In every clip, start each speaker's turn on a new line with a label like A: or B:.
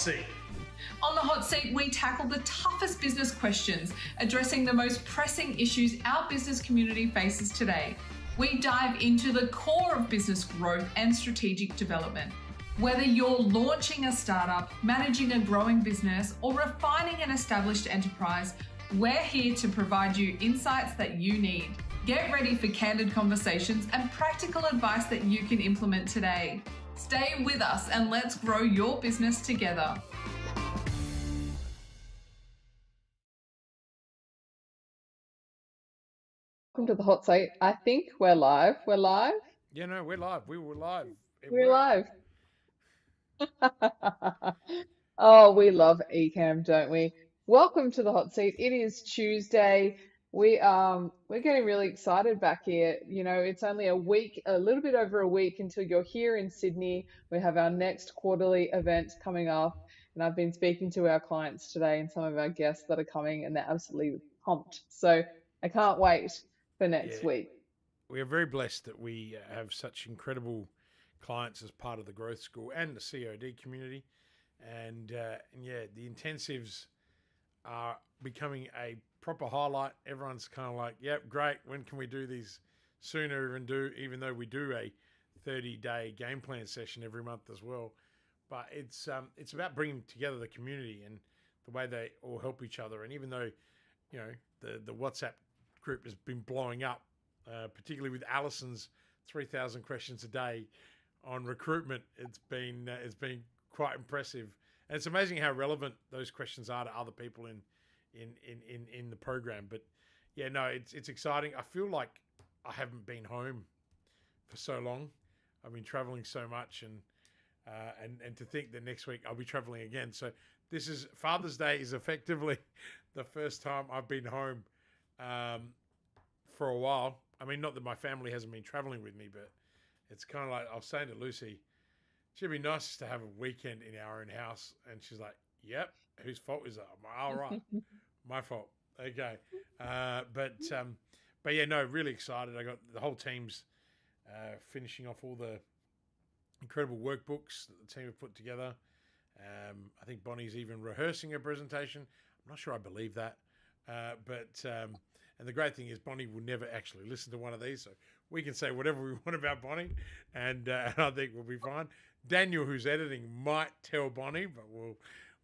A: Seat.
B: On the Hot Seat, we tackle the toughest business questions, addressing the most pressing issues our business community faces today. We dive into the core of business growth and strategic development. Whether you're launching a startup, managing a growing business, or refining an established enterprise, we're here to provide you insights that you need. Get ready for candid conversations and practical advice that you can implement today. Stay with us and let's grow your business together.
C: Welcome to the Hot Seat. I think we're live. We're live?
A: Yeah, no, we're live. We were live.
C: We're live. Oh, we love Ecamm, don't we? Welcome to the Hot Seat. It is Tuesday. We're getting really excited back here. You know, it's only a week, a little bit over a week until you're here in Sydney. We have our next quarterly event coming up, and I've been speaking to our clients today and some of our guests that are coming, and they're absolutely pumped. So I can't wait for next week.
A: We are very blessed that we have such incredible clients as part of the Growth School and the COD community. And yeah, the intensives are becoming a proper highlight. Everyone's kind of like, yep, great. When can we do these sooner? Even though we do a 30-day game plan session every month as well. But it's about bringing together the community and the way they all help each other. And even though, you know, the WhatsApp group has been blowing up, particularly with Alison's 3,000 questions a day on recruitment, it's been quite impressive. And it's amazing how relevant those questions are to other people in the program. But yeah, no, it's exciting. I feel like I haven't been home for so long. I've been traveling so much, and to think that next week I'll be traveling again. So this is Father's Day is effectively the first time I've been home for a while. I mean, not that my family hasn't been traveling with me, but it's kind of like I was saying to Lucy, it'd be nice just to have a weekend in our own house. And she's like, yep, whose fault is that? I'm like, all right, my fault. Okay. But yeah, no, really excited. I got the whole team's finishing off all the incredible workbooks that the team have put together. I think Bonnie's even rehearsing a presentation. I'm not sure I believe that. And the great thing is Bonnie will never actually listen to one of these, so we can say whatever we want about Bonnie, and I think we'll be fine. Daniel, who's editing, might tell Bonnie, but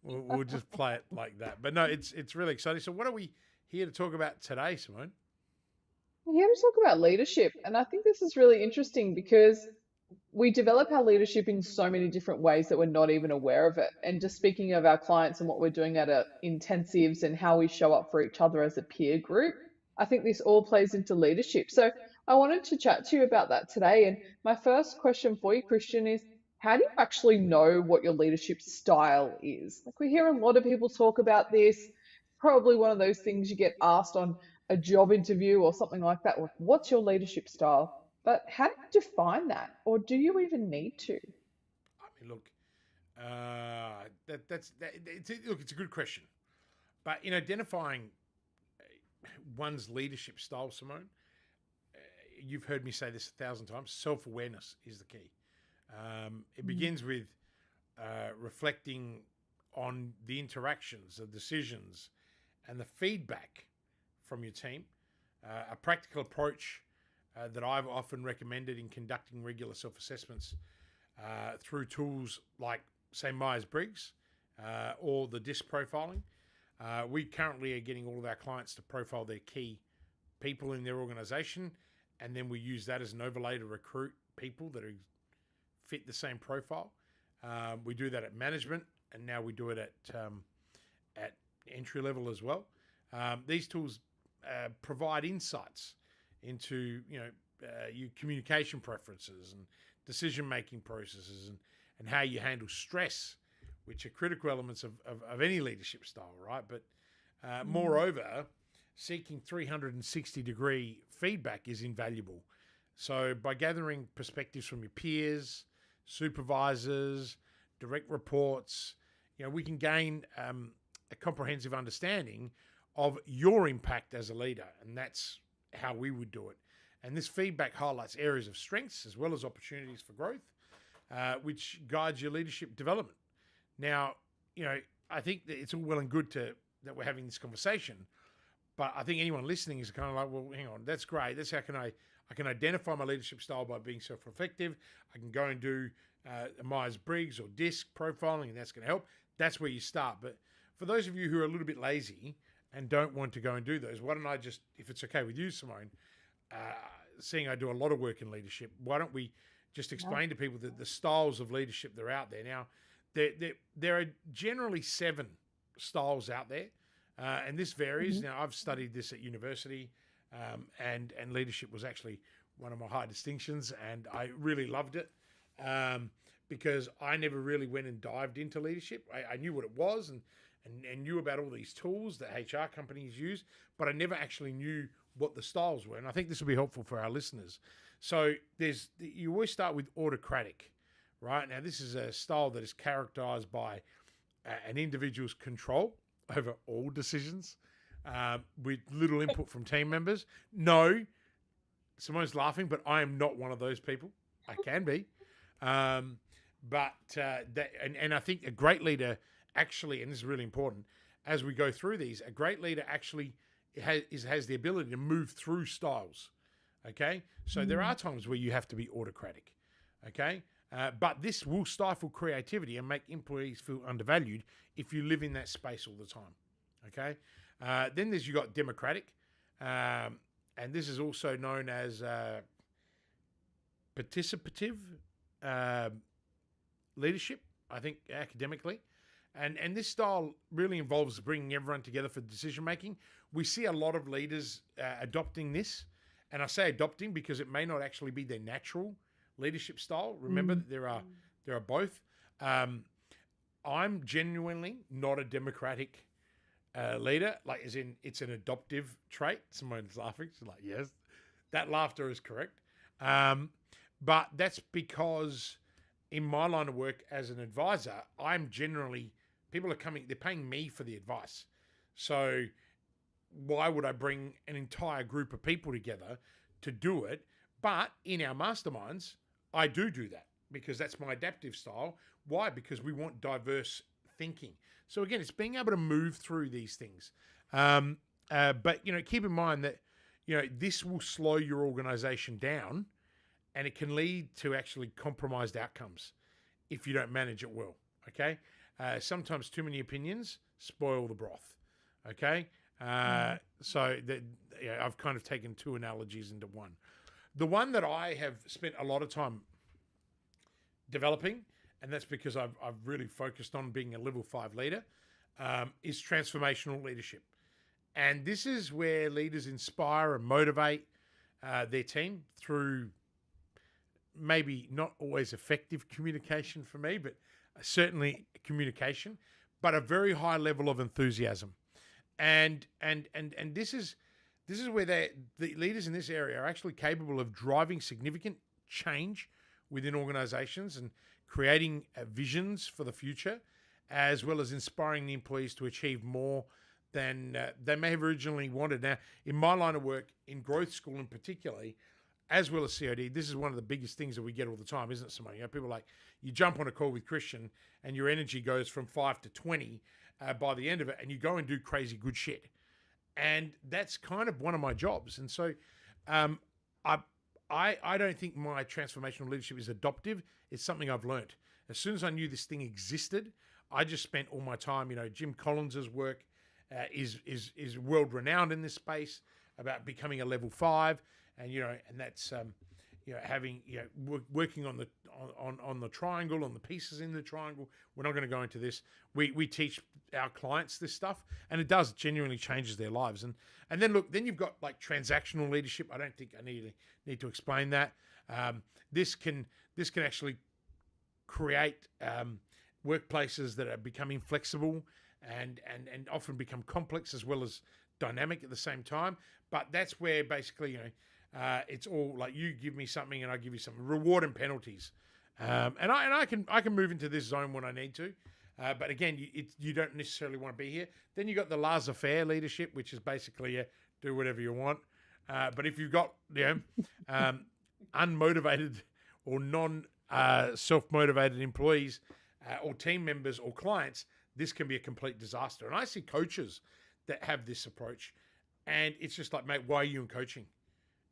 A: we'll just play it like that. But no, it's really exciting. So what are we here to talk about today, Simone?
C: We're here to talk about leadership, and I think this is really interesting because we develop our leadership in so many different ways that we're not even aware of it. And just speaking of our clients and what we're doing at our intensives and how we show up for each other as a peer group, I think this all plays into leadership. So I wanted to chat to you about that today. And my first question for you, Christian, is how do you actually know what your leadership style is? Like, we hear a lot of people talk about this. Probably one of those things you get asked on a job interview or something like that. Like, what's your leadership style? But how do you define that? Or do you even need to?
A: I mean, look, it's a good question. But in identifying one's leadership style, Simone, you've heard me say this 1,000 times, self-awareness is the key. It begins with reflecting on the interactions, the decisions, and the feedback from your team. A practical approach that I've often recommended in conducting regular self-assessments through tools like, say, Myers-Briggs or the DISC profiling. We currently are getting all of our clients to profile their key people in their organization, and then we use that as an overlay to recruit people that fit the same profile. We do that at management, and now we do it at entry level as well. These tools provide insights into your communication preferences and decision-making processes and how you handle stress, which are critical elements of any leadership style, right? But moreover, seeking 360-degree feedback is invaluable. So by gathering perspectives from your peers, supervisors, direct reports, we can gain a comprehensive understanding of your impact as a leader, and that's how we would do it. And this feedback highlights areas of strengths as well as opportunities for growth, which guides your leadership development. Now, I think that it's all well and good that we're having this conversation, but I think anyone listening is kind of like, well, hang on, that's great. That's how I can identify my leadership style by being self-reflective. I can go and do Myers-Briggs or DISC profiling, and that's going to help. That's where you start. But for those of you who are a little bit lazy and don't want to go and do those, why don't I just, if it's okay with you, Simone, seeing I do a lot of work in leadership, why don't we just explain to people that the styles of leadership that are out there. Now, there are generally 7 styles out there, and this varies.
C: Mm-hmm.
A: Now, I've studied this at university, and leadership was actually one of my high distinctions, and I really loved it because I never really went and dived into leadership. I knew what it was and knew about all these tools that HR companies use, but I never actually knew what the styles were. And I think this will be helpful for our listeners. So you always start with autocratic, right? Now, this is a style that is characterized by an individual's control over all decisions with little input from team members. No, Simone's laughing, but I am not one of those people. I can be. I think a great leader actually, and this is really important, as we go through these, a great leader actually has the ability to move through styles. Okay, so there are times where you have to be autocratic. Okay, but this will stifle creativity and make employees feel undervalued if you live in that space all the time. Okay, then you got democratic, and this is also known as participative leadership, I think, academically. And this style really involves bringing everyone together for decision making. We see a lot of leaders adopting this, and I say adopting because it may not actually be their natural leadership style. Remember that there are both. I'm genuinely not a democratic leader, like as in it's an adoptive trait. Someone's laughing. She's like, yes, that laughter is correct. But that's because in my line of work as an advisor, I'm generally, they're paying me for the advice. So why would I bring an entire group of people together to do it? But in our masterminds, I do that because that's my adaptive style. Why? Because we want diverse thinking. So again, it's being able to move through these things. But keep in mind that this will slow your organization down, and it can lead to actually compromised outcomes if you don't manage it well. Okay, sometimes too many opinions spoil the broth. Okay, so I've kind of taken 2 analogies into one. The one that I have spent a lot of time developing, and that's because I've really focused on being a level 5 leader, is transformational leadership. And this is where leaders inspire and motivate their team through maybe not always effective communication for me, but certainly communication, but a very high level of enthusiasm. And this is where the leaders in this area are actually capable of driving significant change within organizations and creating visions for the future, as well as inspiring the employees to achieve more than they may have originally wanted. Now, in my line of work, in growth school in particular, as well as COD, this is one of the biggest things that we get all the time, isn't it, Simone? People like, you jump on a call with Christian and your energy goes from 5 to 20 by the end of it, and you go and do crazy good shit. And that's kind of one of my jobs. And so I don't think my transformational leadership is adoptive. It's something I've learned. As soon as I knew this thing existed, I just spent all my time, Jim Collins's work is world renowned in this space about becoming a level 5. And and that's having working on the triangle, on the pieces in the triangle. We're not going to go into this. We teach our clients this stuff, and it does genuinely changes their lives. And then then you've got like transactional leadership. I don't think I need to explain that. This can actually create workplaces that are becoming flexible and often become complex as well as dynamic at the same time. But that's where basically it's all like you give me something and I give you something. Reward and penalties, and I can move into this zone when I need to, but again, you don't necessarily want to be here. Then you got the laissez-faire leadership, which is basically do whatever you want. But if you've got unmotivated or non self-motivated employees or team members or clients, this can be a complete disaster. And I see coaches that have this approach, and it's just like, mate, why are you in coaching?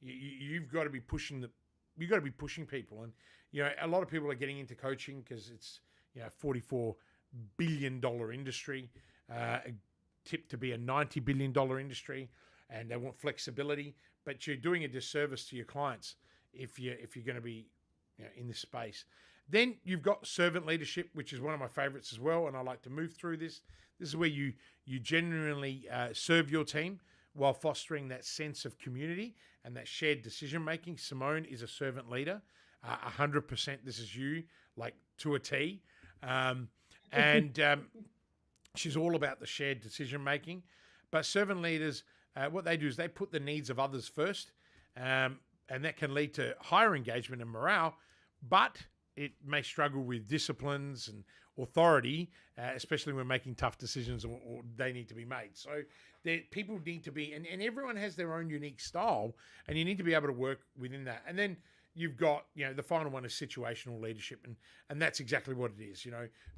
A: You've got to be pushing you've got to be pushing people. And, a lot of people are getting into coaching because it's, $44 billion industry, tipped to be a $90 billion industry, and they want flexibility, but you're doing a disservice to your clients if you're going to be in this space. Then you've got servant leadership, which is one of my favorites as well, and I like to move through this. This is where you genuinely serve your team while fostering that sense of community and that shared decision making. Simone is a servant leader, 100%. This is you, like to a T, and she's all about the shared decision making. But servant leaders, what they do is they put the needs of others first, and that can lead to higher engagement and morale, but it may struggle with disciplines and authority, especially when making tough decisions or they need to be made. So people need to be, and everyone has their own unique style, and you need to be able to work within that. And then you've got, the final one is situational leadership, and that's exactly what it is.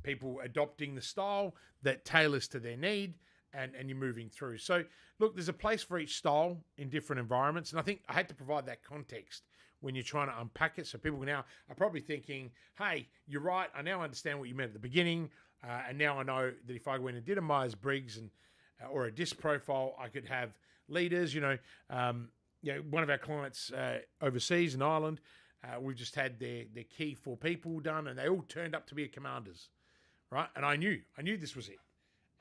A: People adopting the style that tailors to their need, and you're moving through. So look, there's a place for each style in different environments, and I think I had to provide that context when you're trying to unpack it. So people now are probably thinking, hey, you're right, I now understand what you meant at the beginning, and now I know that if I went and did a Myers-Briggs or a DISC profile, I could have leaders. One of our clients overseas in Ireland, we've just had their key 4 people done, and they all turned up to be commanders, right? And I knew this was it.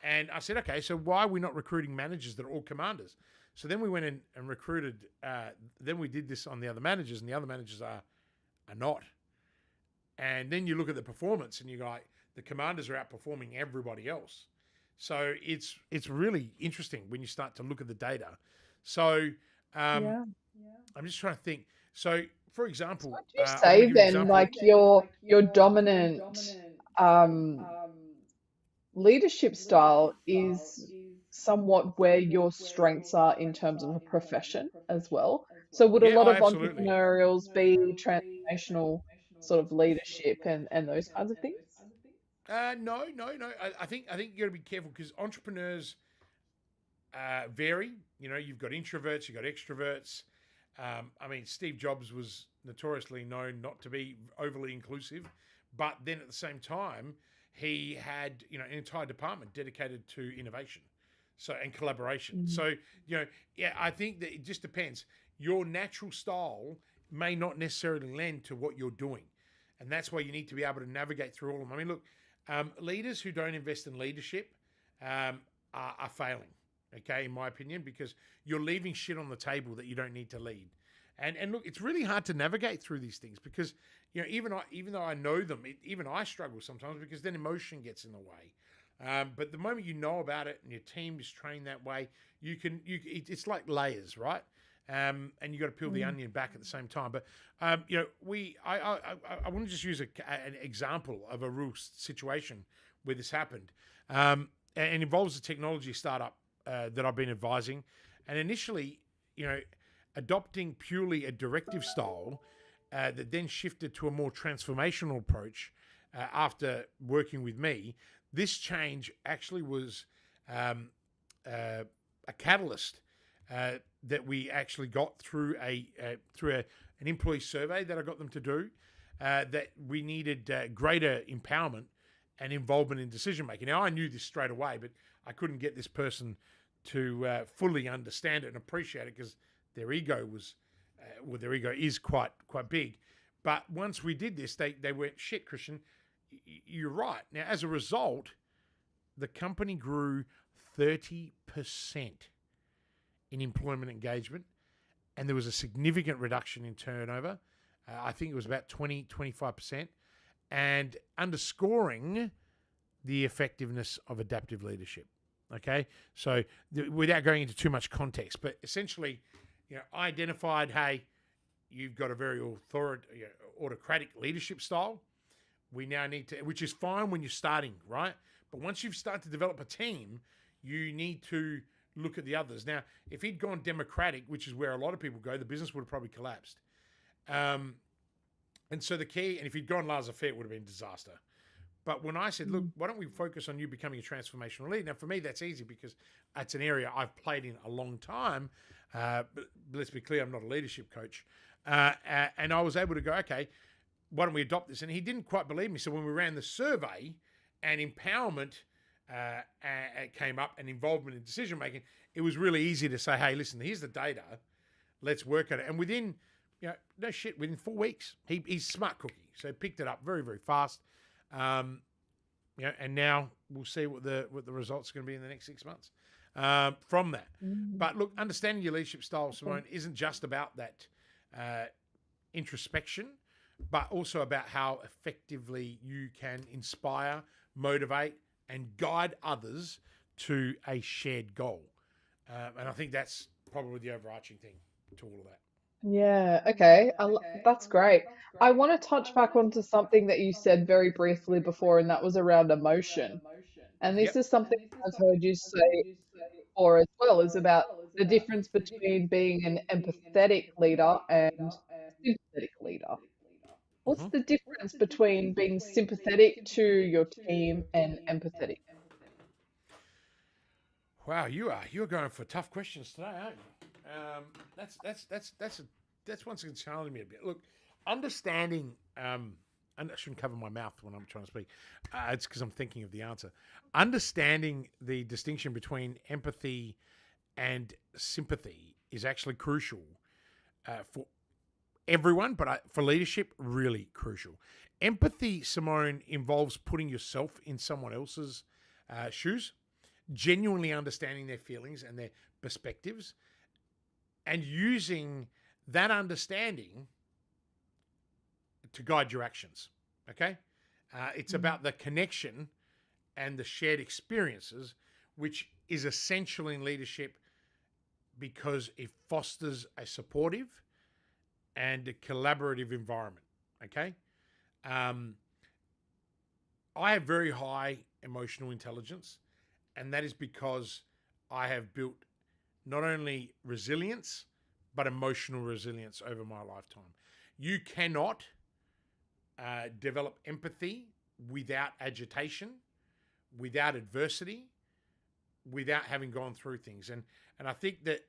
A: And I said, okay, so why are we not recruiting managers that are all commanders? So then we went in and recruited, then we did this on the other managers, and the other managers are not. And then you look at the performance, and you go, like, the commanders are outperforming everybody else. So it's really interesting when you start to look at the data. So I'm just trying to think. So, for example,
C: What do you say then, like your dominant leadership style is somewhat where your strengths are in terms of a profession as well. So would a lot of
A: absolutely.
C: entrepreneurials be transformational sort of leadership and those kinds of things?
A: No. I think you got to be careful because entrepreneurs vary. You've got introverts, you've got extroverts. Steve Jobs was notoriously known not to be overly inclusive, but then at the same time, he had an entire department dedicated to innovation, and collaboration. So I think that it just depends. Your natural style may not necessarily lend to what you're doing, and that's why you need to be able to navigate through all of them. Look, leaders who don't invest in leadership are failing. Okay, in my opinion, because you're leaving shit on the table that you don't need to lead. And look, it's really hard to navigate through these things because even though I know them, even I struggle sometimes because then emotion gets in the way. But the moment you know about it and your team is trained that way, it's like layers, right? And you got to peel the onion back at the same time. But I want to just use an example of a real situation where this happened, and it involves a technology startup that I've been advising, and initially, adopting purely a directive style that then shifted to a more transformational approach after working with me. This change actually was a catalyst that we actually got through an employee survey that I got them to do. That we needed greater empowerment and involvement in decision making. Now I knew this straight away, but I couldn't get this person to fully understand it and appreciate it because their ego is quite big. But once we did this, they went, shit, Christian, you're right. Now, as a result, the company grew 30% in employment engagement, and there was a significant reduction in turnover. I think it was about 25%, and underscoring the effectiveness of adaptive leadership. Okay, so without going into too much context, but essentially, I identified, hey, you've got a very autocratic leadership style. We now need to, which is fine when you're starting, right? But once you've started to develop a team, you need to look at the others. Now, if he'd gone democratic, which is where a lot of people go, the business would have probably collapsed. And so the key, and if he'd gone laissez-faire, it would have been a disaster. But when I said, look, why don't we focus on you becoming a transformational leader? Now, for me, that's easy because it's an area I've played in a long time. But let's be clear, I'm not a leadership coach. And I was able to go, okay, why don't we adopt this? And he didn't quite believe me. So when we ran the survey and empowerment came up and involvement in decision making, it was really easy to say, hey, listen, here's the data. Let's work at it. And within, within 4 weeks, he's smart cookie. So he picked it up very, very fast. And now we'll see what the results are going to be in the next 6 months from that. But look, understanding your leadership style, Simone, isn't just about that introspection, but also about how effectively you can inspire, motivate, and guide others to a shared goal. And I think that's probably the overarching thing to all of that.
C: Yeah, okay. That's great. I want to touch back onto something that you said very briefly before, and that was around emotion. And this
A: Yep.
C: is something I've heard you say before as well, is about the difference between being an empathetic leader and a sympathetic leader. What's
A: Mhm.
C: the difference between being sympathetic to your team and empathetic?
A: Wow, you're going for tough questions today, aren't you? That's once again challenging me a bit. Look, understanding, and I shouldn't cover my mouth when I'm trying to speak. It's because I'm thinking of the answer. Understanding the distinction between empathy and sympathy is actually crucial for everyone, but for leadership, really crucial. Empathy, Simone, involves putting yourself in someone else's shoes, genuinely understanding their feelings and their perspectives, and using that understanding to guide your actions. Okay? It's about the connection and the shared experiences, which is essential in leadership because it fosters a supportive and a collaborative environment. Okay? I have very high emotional intelligence, and that is because I have built not only resilience, but emotional resilience over my lifetime. You cannot develop empathy without agitation, without adversity, without having gone through things. And I think that,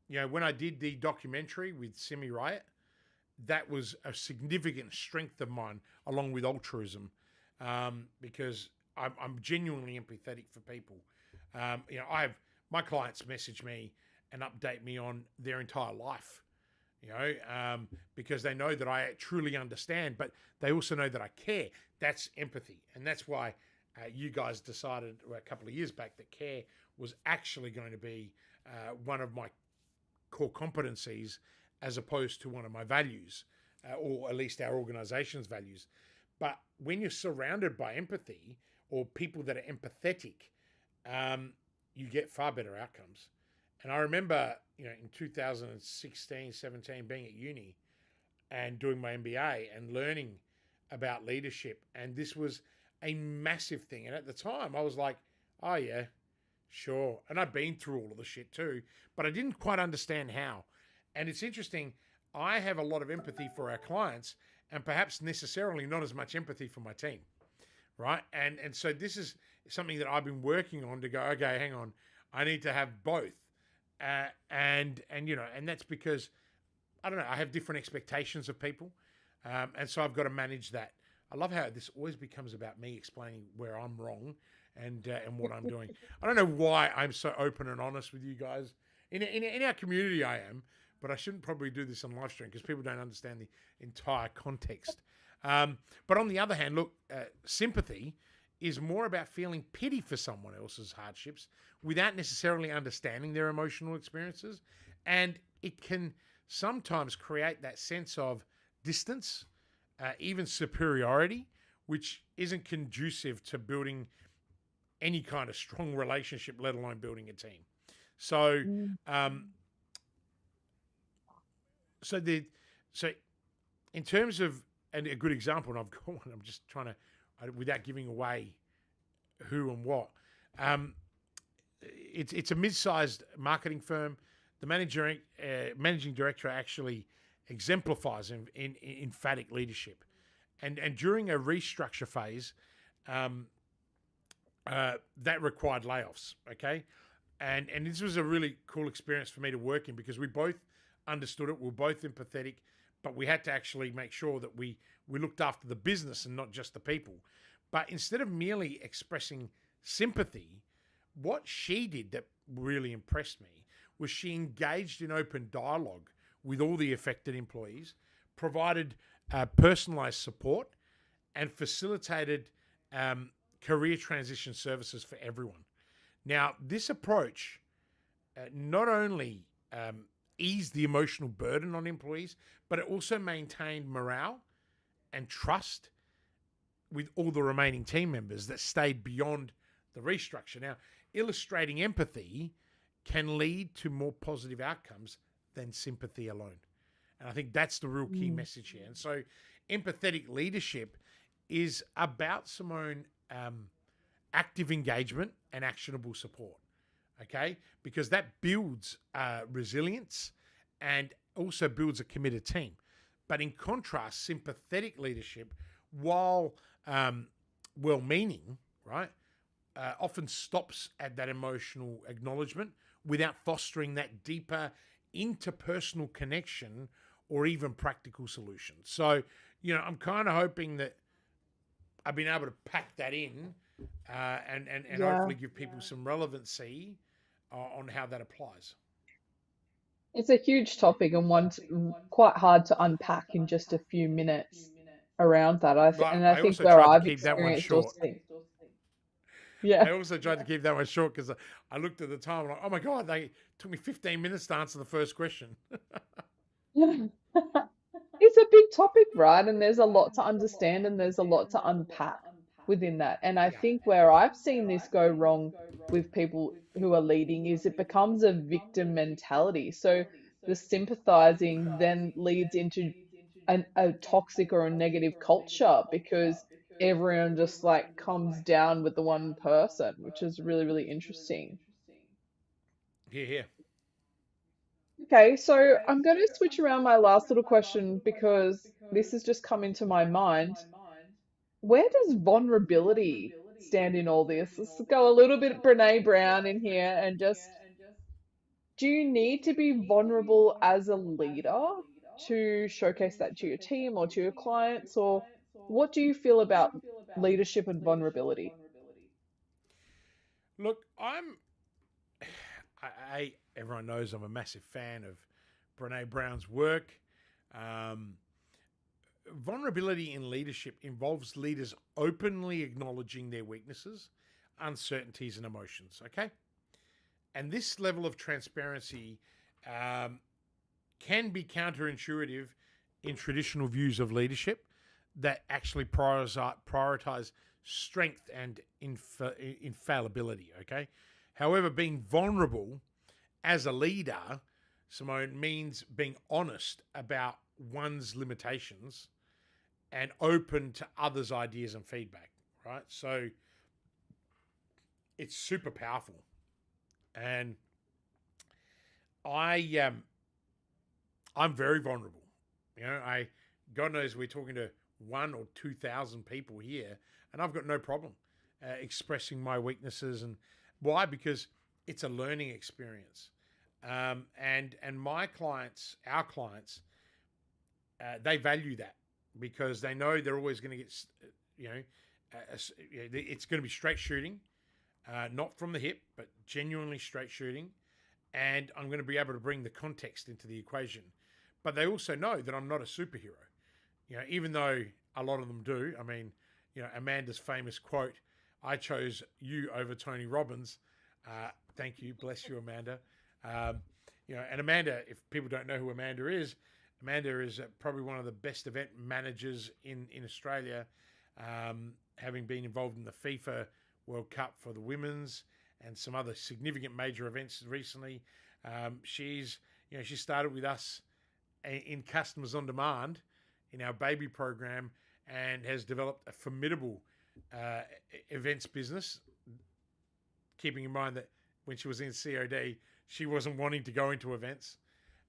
A: when I did the documentary with Simi Riot, that was a significant strength of mine, along with altruism, because I'm genuinely empathetic for people. I have my clients message me and update me on their entire life, because they know that I truly understand, but they also know that I care. That's empathy. And that's why you guys decided a couple of years back that care was actually going to be one of my core competencies as opposed to one of my values, or at least our organization's values. But when you're surrounded by empathy or people that are empathetic, you get far better outcomes. And I remember, in 2016, 17, being at uni and doing my MBA and learning about leadership. And this was a massive thing. And at the time, I was like, oh, yeah, sure. And I'd been through all of the shit too, but I didn't quite understand how. And it's interesting, I have a lot of empathy for our clients and perhaps necessarily not as much empathy for my team, right? And so this is something that I've been working on to go, okay, hang on, I need to have both. And that's because, I don't know, I have different expectations of people. And so I've got to manage that. I love how this always becomes about me explaining where I'm wrong and what I'm doing. I don't know why I'm so open and honest with you guys. In our community I am, but I shouldn't probably do this on live stream because people don't understand the entire context. But on the other hand, look, sympathy is more about feeling pity for someone else's hardships without necessarily understanding their emotional experiences. And it can sometimes create that sense of distance, even superiority, which isn't conducive to building any kind of strong relationship, let alone building a team. So, so in terms of, and a good example, and I've got one, I'm just trying to, without giving away who and what, it's a mid-sized marketing firm. The managing director actually exemplifies in emphatic leadership. And during a restructure phase, um, that required layoffs. Okay, and this was a really cool experience for me to work in because we both understood it. We were both empathetic, but we had to actually make sure that we looked after the business and not just the people. But instead of merely expressing sympathy, what she did that really impressed me was she engaged in open dialogue with all the affected employees, provided personalized support, and facilitated career transition services for everyone. Now, this approach not only eased the emotional burden on employees, but it also maintained morale and trust with all the remaining team members that stayed beyond the restructure. Now, illustrating empathy can lead to more positive outcomes than sympathy alone. And I think that's the real key message here. And so empathetic leadership is about, Simone, active engagement and actionable support, okay? Because that builds resilience and also builds a committed team. But in contrast, sympathetic leadership, while well-meaning, right, often stops at that emotional acknowledgement without fostering that deeper interpersonal connection or even practical solutions. So, you know, I'm kind of hoping that I've been able to pack that in and hopefully give people some relevancy on how that applies.
C: It's a huge topic and one quite hard to unpack in just a few minutes around that.
A: But
C: And I
A: I
C: think
A: also
C: where
A: tried to
C: I've
A: keep that one
C: experienced or
A: short.
C: seen, yeah.
A: I also tried to keep that one short because I looked at the time and like, oh my God, they took me 15 minutes to answer the first question.
C: It's a big topic, right? And there's a lot to understand and there's a lot to unpack within that. And I
A: Yeah.
C: think where I've seen this go wrong with people who are leading is it becomes a victim mentality. So the sympathizing then leads into a toxic or a negative culture because everyone just like comes down with the one person, which is really, really interesting.
A: Here.
C: Okay, so I'm going to switch around my last little question because this has just come into my mind. Where does vulnerability stand in all this? Let's go a little bit Brene Brown in here and just, do you need to be vulnerable as a leader to showcase that to your team or to your clients? Or what do you feel about leadership and vulnerability?
A: Look, everyone knows I'm a massive fan of Brene Brown's work. Vulnerability in leadership involves leaders openly acknowledging their weaknesses, uncertainties, and emotions. Okay, and this level of transparency can be counterintuitive in traditional views of leadership that actually prioritize strength and infallibility. Okay, however, being vulnerable as a leader, Simone, means being honest about one's limitations and open to others' ideas and feedback, right? So it's super powerful. And I'm very vulnerable. You know, God knows we're talking to 1 or 2,000 people here, and I've got no problem expressing my weaknesses. And why? Because it's a learning experience. And my clients, our clients, they value that because they know they're always going to get, it's going to be straight shooting, not from the hip, but genuinely straight shooting. And I'm going to be able to bring the context into the equation. But they also know that I'm not a superhero. You know, even though a lot of them do. I mean, you know, Amanda's famous quote, "I chose you over Tony Robbins." Thank you. Bless you, Amanda. You know, and Amanda, if people don't know who Amanda is probably one of the best event managers in Australia, having been involved in the FIFA World Cup for the women's and some other significant major events recently. She started with us in Customers on Demand in our baby program and has developed a formidable events business, keeping in mind that when she was in COD, she wasn't wanting to go into events.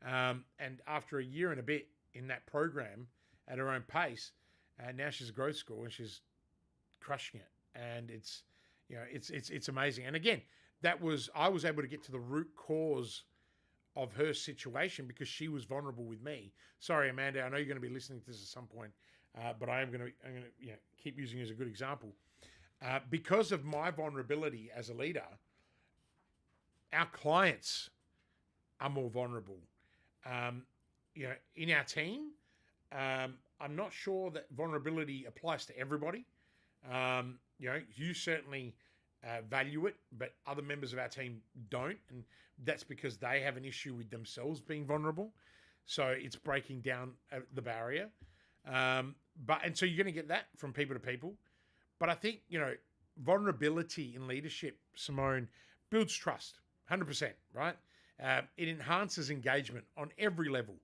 A: And after a year and a bit in that program at her own pace, now she's a growth school and she's crushing it. and it's amazing. And again, I was able to get to the root cause of her situation because she was vulnerable with me. Sorry, Amanda, I know you're going to be listening to this at some point, but I'm going to keep using it as a good example. Because of my vulnerability as a leader, our clients are more vulnerable. In our team, I'm not sure that vulnerability applies to everybody. You certainly value it, but other members of our team don't, and that's because they have an issue with themselves being vulnerable. So it's breaking down the barrier. And so you're going to get that from people to people. But I think vulnerability in leadership, Simone, builds trust, 100%. Right? It enhances engagement on every level.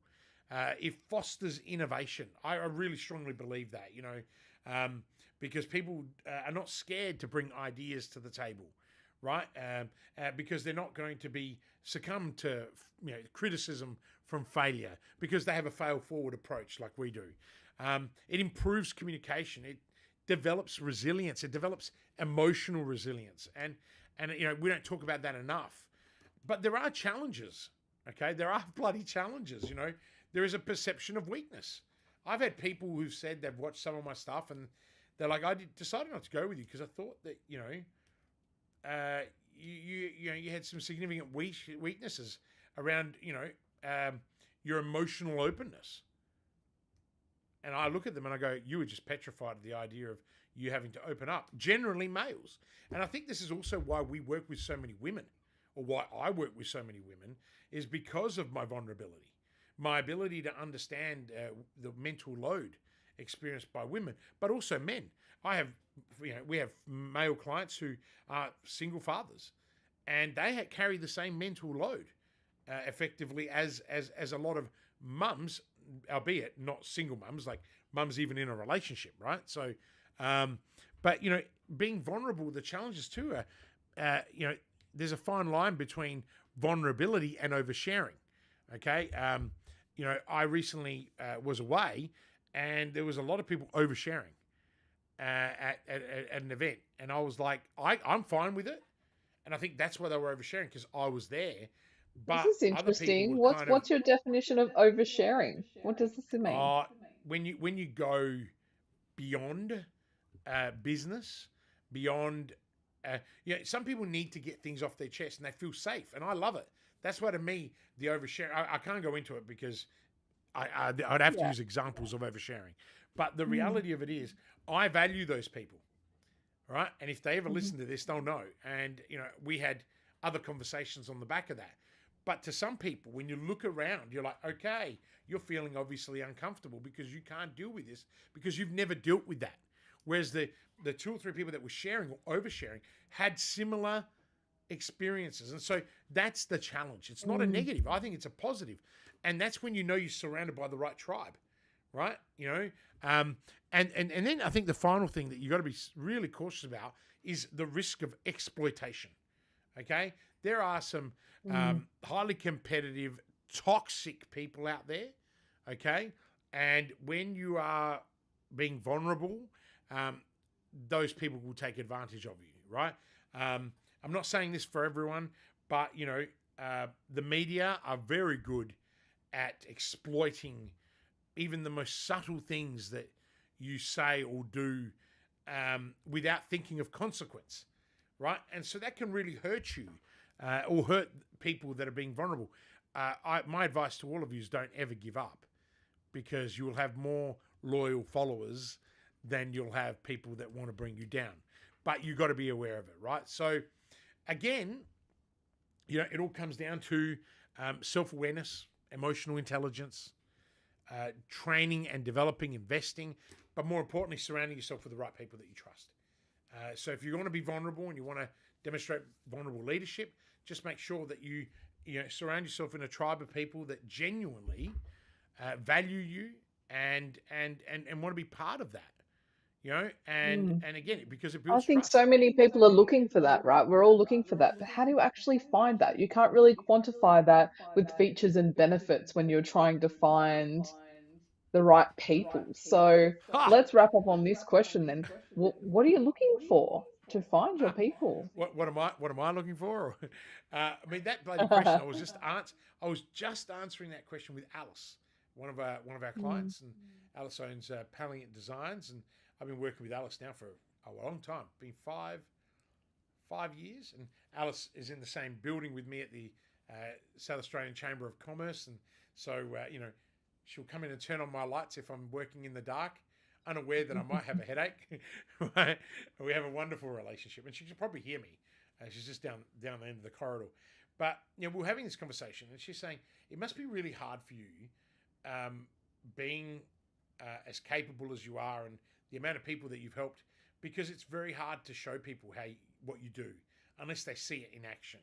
A: It fosters innovation. I really strongly believe that. Because people are not scared to bring ideas to the table, right? Because they're not going to be succumb to criticism from failure because they have a fail-forward approach like we do. It improves communication. It develops resilience. It develops emotional resilience, and we don't talk about that enough. But there are challenges. Okay, there are bloody challenges. There is a perception of weakness. I've had people who've said they've watched some of my stuff and they're like, decided not to go with you because I thought that you had some significant weaknesses around your emotional openness. And I look at them and I go, you were just petrified of the idea of you having to open up. Generally males, and I think this is also why we work with so many women, or why I work with so many women, is because of my vulnerability, my ability to understand the mental load experienced by women, but also men. We have male clients who are single fathers, and they carry the same mental load effectively as a lot of mums, albeit not single mums, like mums even in a relationship, right? So, but being vulnerable, the challenges too are, there's a fine line between vulnerability and oversharing. Okay, I recently was away, and there was a lot of people oversharing at an event, and I was like, I'm fine with it, and I think that's why they were oversharing because I was there. But
C: This is
A: other people
C: interesting.
A: were kind of
C: What's your definition of oversharing? What does this mean?
A: when you go beyond business, beyond some people need to get things off their chest and they feel safe, and I love it. That's why to me the oversharing. I can't go into it because I'd have to
C: Yeah.
A: use examples of oversharing. But the reality of it is, I value those people, right? And if they ever listen to this, they'll know. And we had other conversations on the back of that. But to some people, when you look around, you're like, okay, you're feeling obviously uncomfortable because you can't deal with this because you've never dealt with that. Whereas the 2 or 3 people that were sharing or oversharing had similar experiences. And so that's the challenge. It's not a negative. I think it's a positive. And that's when you're surrounded by the right tribe, right? And then I think the final thing that you got to be really cautious about is the risk of exploitation. Okay, there are some highly competitive, toxic people out there. Okay, and when you are being vulnerable, those people will take advantage of you, right? I'm not saying this for everyone, but the media are very good at exploiting even the most subtle things that you say or do without thinking of consequence, right? And so that can really hurt you or hurt people that are being vulnerable. My advice to all of you is don't ever give up, because you will have more loyal followers than you'll have people that want to bring you down. But you've got to be aware of it, right? So again, it all comes down to self-awareness, emotional intelligence, training and developing, investing, but more importantly, surrounding yourself with the right people that you trust. So if you want to be vulnerable and you want to demonstrate vulnerable leadership, just make sure that you surround yourself in a tribe of people that genuinely value you and want to be part of that. And again, because it
C: I
A: builds
C: think
A: trust.
C: so many people are looking for that, right? We're all looking for that. But how do you actually find that? You can't really quantify that with features and benefits when you're trying to find the right people. So
A: Ha!
C: let's wrap up on this question then. What are you looking for to find your people?
A: What am I looking for? I mean, that bloody question. I was just answering that question with Alice, one of our
C: Mm.
A: clients, and Alice owns Palliant Designs, and I've been working with Alice now for a long time. Been 5 years, and Alice is in the same building with me at the South Australian Chamber of Commerce, and so she'll come in and turn on my lights if I'm working in the dark, unaware that I might have a headache. Right? We have a wonderful relationship, and she can probably hear me. She's just down the end of the corridor. But we're having this conversation, and she's saying it must be really hard for you, being as capable as you are, and the amount of people that you've helped, because it's very hard to show people what you do unless they see it in action.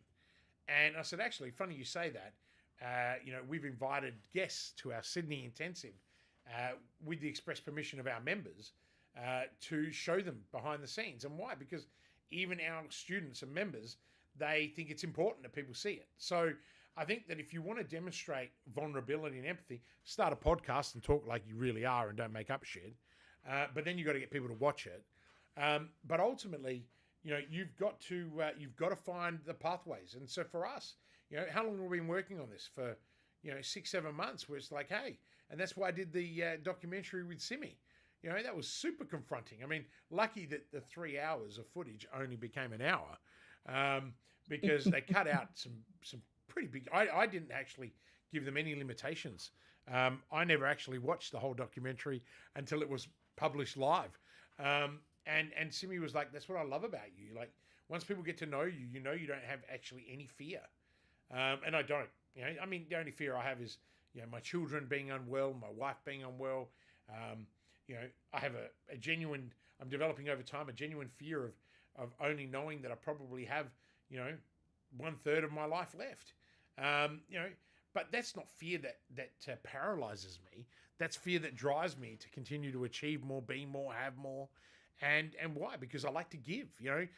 A: And I said, actually, funny you say that. We've invited guests to our Sydney intensive with the express permission of our members to show them behind the scenes. And why? Because even our students and members, they think it's important that people see it. So I think that if you want to demonstrate vulnerability and empathy, start a podcast and talk like you really are and don't make up shit. But then you've got to get people to watch it. But ultimately, you've got to find the pathways. And so for us, how long have we been working on this? For 6-7 months, where it's like, hey, and that's why I did the documentary with Simi. That was super confronting. I mean, lucky that the 3 hours of footage only became an hour, because they cut out some pretty big. I didn't actually give them any limitations. I never actually watched the whole documentary until it was published live. And Simi was like, that's what I love about you. Like, once people get to know you, you don't have actually any fear. And I don't. I mean, the only fear I have is, my children being unwell, my wife being unwell. I have a genuine, I'm developing over time, a genuine fear of only knowing that I probably have, 1/3 of my life left. But that's not fear that paralyzes me. That's fear that drives me to continue to achieve more, be more, have more. And why? Because I like to give. To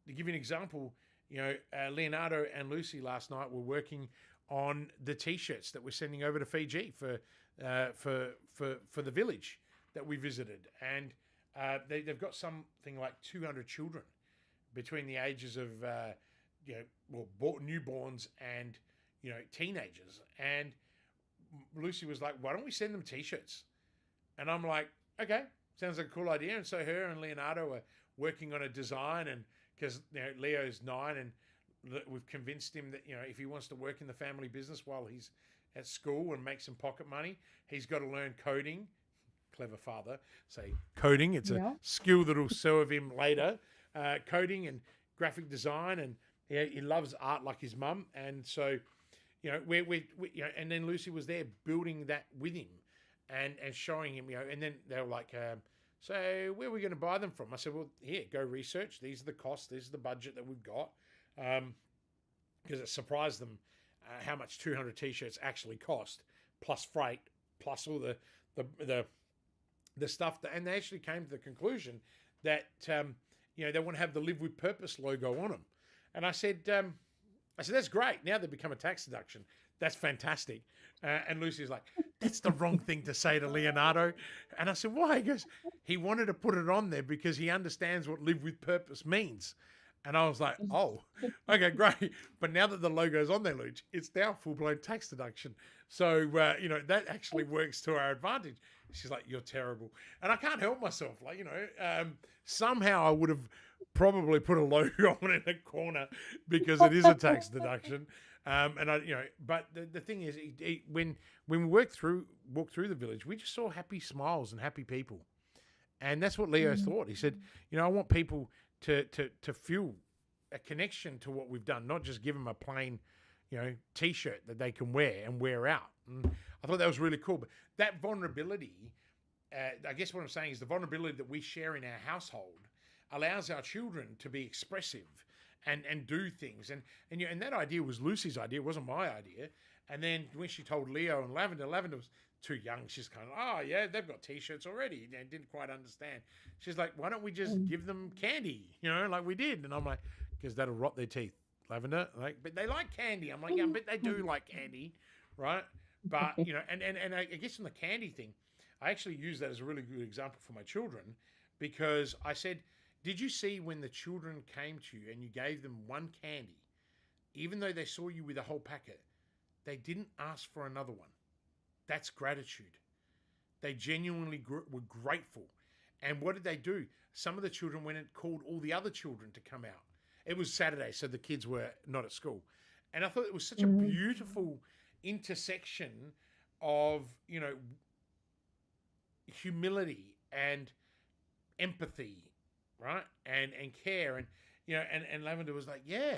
A: give you an example, Leonardo and Lucy last night were working on the T-shirts that we're sending over to Fiji for the village that we visited, and they've got something like 200 children between the ages of newborns and teenagers. And Lucy was like, "Why don't we send them T-shirts?" And I'm like, "Okay, sounds like a cool idea." And so her and Leonardo are working on a design, and because Leo's 9, and we've convinced him that if he wants to work in the family business while he's at school and make some pocket money, he's got to learn coding. Clever father. Say coding. It's a skill that'll serve him later. Coding and graphic design, and he loves art like his mum. And so, we and then Lucy was there building that with him, and showing him, and then they were like, so where are we going to buy them from? I said, well, here, go research. These are the costs. This is the budget that we've got. Because it surprised them how much 200 T-shirts actually cost, plus freight, plus all the stuff. And they actually came to the conclusion that, they want to have the Live With Purpose logo on them. And I said, that's great. Now they've become a tax deduction. That's fantastic. And Lucy's like, that's the wrong thing to say to Leonardo. And I said, why? He goes, he wanted to put it on there because he understands what Live With Purpose means. And I was like, oh, okay, great. But now that the logo's on there, Luch, it's now full-blown tax deduction. So, that actually works to our advantage. She's like, you're terrible. And I can't help myself. Like, somehow I would have probably put a logo on it in a corner because it is a tax deduction. But the thing is, when we walked through the village, we just saw happy smiles and happy people. And that's what Leo thought. He said, I want people to feel a connection to what we've done, not just give them a plain, T-shirt that they can wear and wear out. And I thought that was really cool. But that vulnerability, I guess what I'm saying is the vulnerability that we share in our household allows our children to be expressive and do things. And that idea was Lucy's idea. It wasn't my idea. And then when she told Leo and Lavender was too young. She's kind of, oh, yeah, they've got T-shirts already. And didn't quite understand. She's like, why don't we just give them candy, like we did? And I'm like, because that'll rot their teeth, Lavender. Like, but they like candy. I'm like, yeah, but they do like candy, right? But, and I guess in the candy thing, I actually use that as a really good example for my children because I said, did you see when the children came to you and you gave them one candy, even though they saw you with a whole packet, they didn't ask for another one? That's gratitude. They genuinely were grateful. And what did they do? Some of the children went and called all the other children to come out. It was Saturday, so the kids were not at school. And I thought it was such a beautiful intersection of, humility and empathy, right? And care. And Lavender was like, yeah.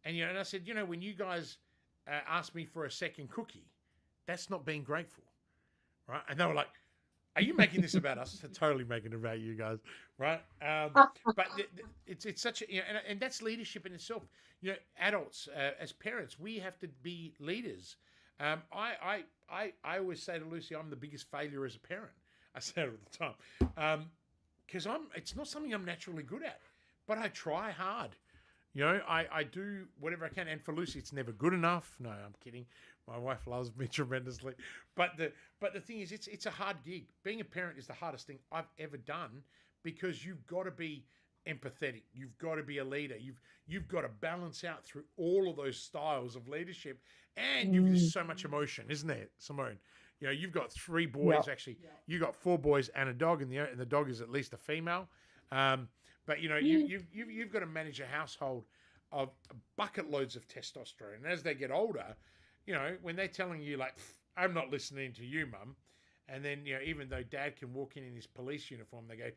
A: And I said, when you guys asked me for a second cookie, that's not being grateful, right? And they were like, are you making this about us? Totally making it about you guys, right? But it's such a, and that's leadership in itself. Adults, as parents, we have to be leaders. I always say to Lucy, I'm the biggest failure as a parent. I say it all the time because it's not something I'm naturally good at, but I try hard. I do whatever I can. And for Lucy, it's never good enough. No, I'm kidding. My wife loves me tremendously. But the thing is, it's a hard gig. Being a parent is the hardest thing I've ever done because you've got to be empathetic. You've got to be a leader. You've got to balance out through all of those styles of leadership. And there's so much emotion, isn't there, Simone? You've got 3 boys. Actually, you got 4 boys and a dog, and the dog is at least a female. But you've got to manage a household of bucket loads of testosterone. And as they get older, when they're telling you like, I'm not listening to you, Mum. And then, even though Dad can walk in his police uniform, they go,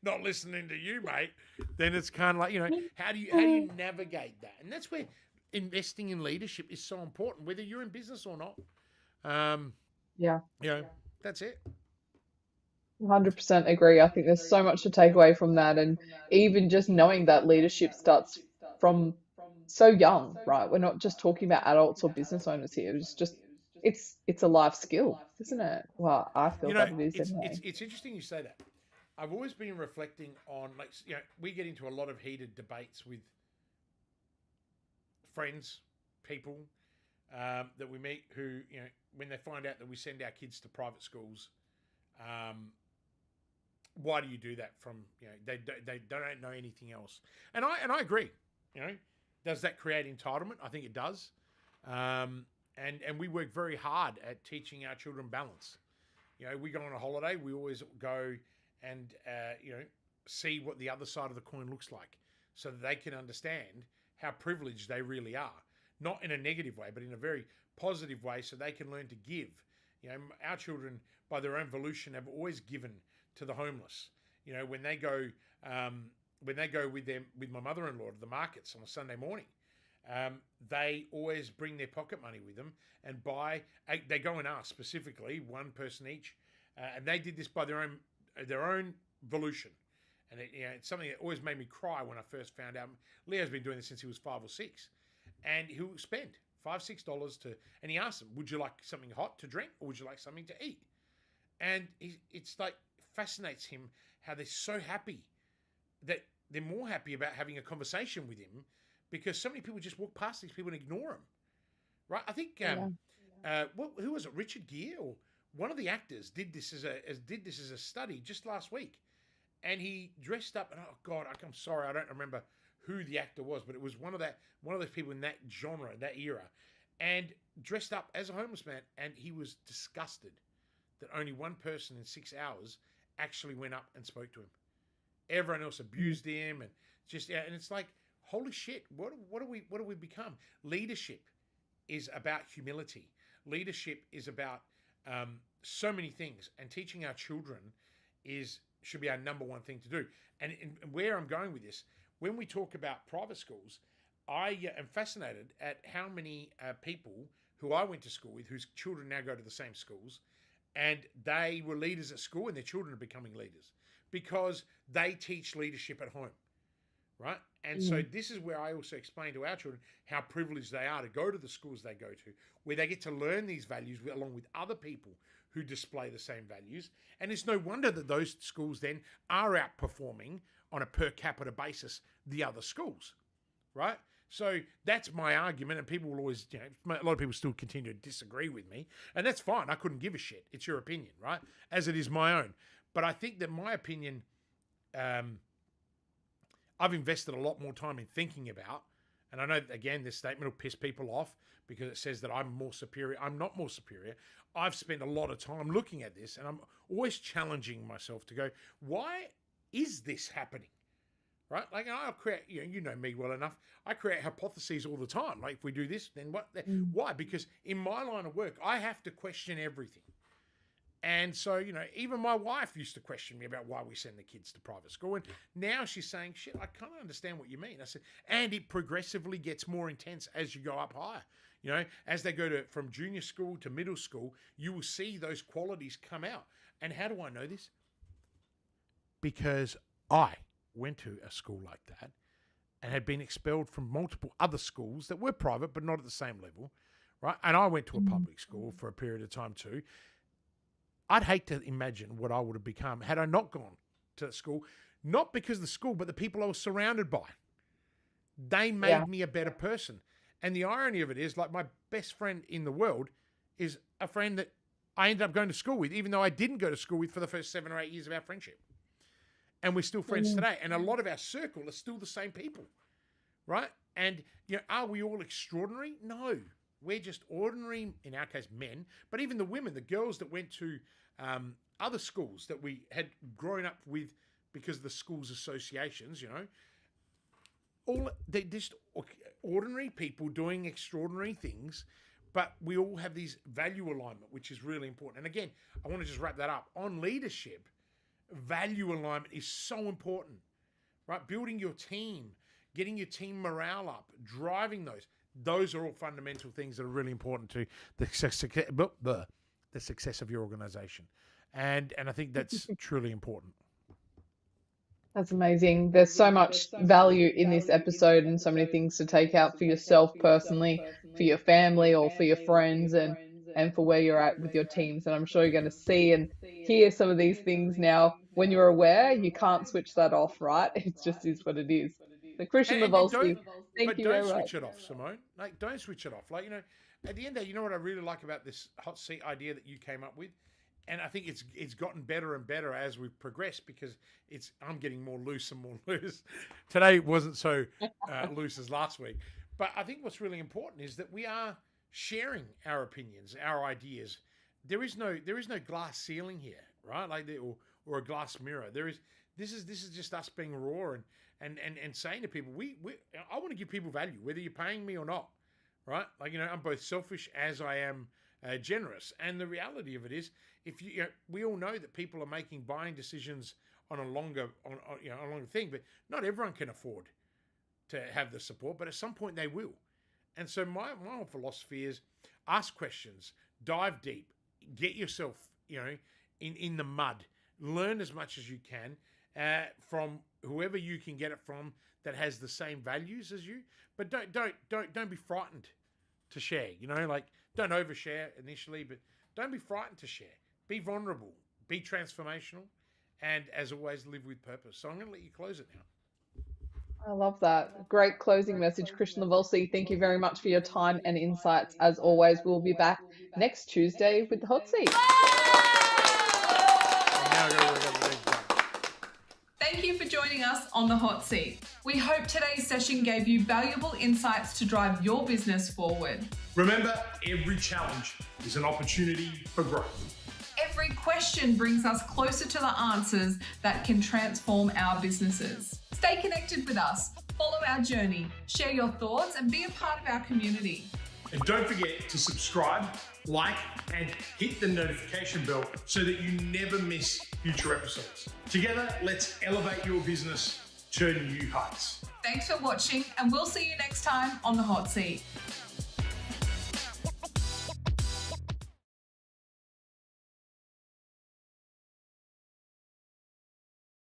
A: not listening to you, mate. Then it's kind of like, how do you navigate that? And that's where investing in leadership is so important, whether you're in business or not. That's it.
C: 100% agree. I think there's so much to take away from that. And even just knowing that leadership starts from so young, right? We're not just talking about adults or business owners here. It's a life skill, isn't it? Well, I feel that it is anyway.
A: It's interesting you say that. I've always been reflecting on, we get into a lot of heated debates with friends, people that we meet who, when they find out that we send our kids to private schools, why do you do that? From they don't know anything else, and I agree. Does that create entitlement? I think it does, and we work very hard at teaching our children balance. We go on a holiday, we always go and see what the other side of the coin looks like, so that they can understand how privileged they really are, not in a negative way, but in a very positive way, so they can learn to give. Our children, by their own volition, have always given to the homeless. When they go with my mother-in-law to the markets on a Sunday morning, they always bring their pocket money with them and buy. They go and ask specifically one person each, and they did this by their own volition. And it's something that always made me cry when I first found out. Leo's been doing this since he was 5 or 6, and he'll spend $5-6 and he asks them, would you like something hot to drink or would you like something to eat? And it's like fascinates him how they're so happy that they're more happy about having a conversation with him because so many people just walk past these people and ignore them, right? I think who was it? Richard Gere or one of the actors did this as a study just last week, and he dressed up. And oh God, I'm sorry, I don't remember who the actor was, but it was one of those people in that genre, that era, and dressed up as a homeless man, and he was disgusted that only one person in 6 hours actually went up and spoke to him. Everyone else abused him and and it's like, holy shit, what do we become? Leadership is about humility. Leadership is about so many things, and teaching our children should be our number one thing to do. And where I'm going with this, when we talk about private schools, I am fascinated at how many people who I went to school with, whose children now go to the same schools, and they were leaders at school and their children are becoming leaders because they teach leadership at home, right? And so this is where I also explain to our children how privileged they are to go to the schools they go to, where they get to learn these values along with other people who display the same values. And it's no wonder that those schools then are outperforming on a per capita basis the other schools, right? So that's my argument, and people will always, a lot of people still continue to disagree with me, and that's fine. I couldn't give a shit. It's your opinion, right? As it is my own. But I think that my opinion, I've invested a lot more time in thinking about, and I know, again, this statement will piss people off because it says that I'm more superior. I'm not more superior. I've spent a lot of time looking at this, and I'm always challenging myself to go, why is this happening? Right? Like, I'll create, you know me well enough. I create hypotheses all the time. Like, if we do this, then what? Why? Because in my line of work, I have to question everything. And so, even my wife used to question me about why we send the kids to private school. And now she's saying, shit, I can't understand what you mean. I said, and it progressively gets more intense as you go up higher. As they go from junior school to middle school, you will see those qualities come out. And how do I know this? Because I went to a school like that and had been expelled from multiple other schools that were private but not at the same level, right? And I went to a public school for a period of time too. I'd hate to imagine what I would have become had I not gone to that school, not because of the school, but the people I was surrounded by. They made me a better person. And the irony of it is, like, my best friend in the world is a friend that I ended up going to school with, even though I didn't go to school with for the first 7 or 8 years of our friendship. And we're still friends today. And a lot of our circle are still the same people, right? And, are we all extraordinary? No. We're just ordinary, in our case, men. But even the women, the girls that went to other schools that we had grown up with because of the school's associations, they're just ordinary people doing extraordinary things. But we all have these value alignment, which is really important. And again, I want to just wrap that up. On leadership, value alignment is so important, right? Building your team, getting your team morale up, driving those are all fundamental things that are really important to the success of your organization. And I think that's truly important.
C: That's amazing. There's so much value in this episode and so many things to take out for yourself personally, for your family or for your friends, and for where you're at with your teams. And I'm sure you're going to see and hear some of these things now. When you're aware, you can't switch that off, right? It just is what it is. So Christian Levolsky, thank you very much.
A: Don't switch it off, Simone. Like, don't switch it off. Like, at the end of the day, what I really like about this hot seat idea that you came up with? And I think it's gotten better and better as we've progressed because I'm getting more loose and more loose. Today wasn't so loose as last week. But I think what's really important is that we are sharing our opinions, our ideas. There is no glass ceiling here, right? Like or a glass mirror. This is just us being raw and saying to people, I want to give people value, whether you're paying me or not, right? Like, I'm both selfish as I am generous. And the reality of it is, we all know that people are making buying decisions on a longer thing, but not everyone can afford to have the support, but at some point they will. And so my whole philosophy is ask questions, dive deep, get yourself, in the mud, learn as much as you can from whoever you can get it from that has the same values as you, but don't be frightened to share, don't overshare initially, but don't be frightened to share. Be vulnerable, be transformational, and as always, live with purpose. So I'm going to let you close it now.
C: I love that. Great closing message, Christian Levolsky. Thank you very much for your time and insights. As always, we'll be back next Tuesday with the hot seat.
B: Thank you for joining us on the hot seat. We hope today's session gave you valuable insights to drive your business forward.
A: Remember, every challenge is an opportunity for growth.
B: Every question brings us closer to the answers that can transform our businesses. Stay connected with us, follow our journey, share your thoughts, and be a part of our community.
A: And don't forget to subscribe, like, and hit the notification bell so that you never miss future episodes. Together, let's elevate your business to new heights.
B: Thanks for watching, and we'll see you next time on the hot seat.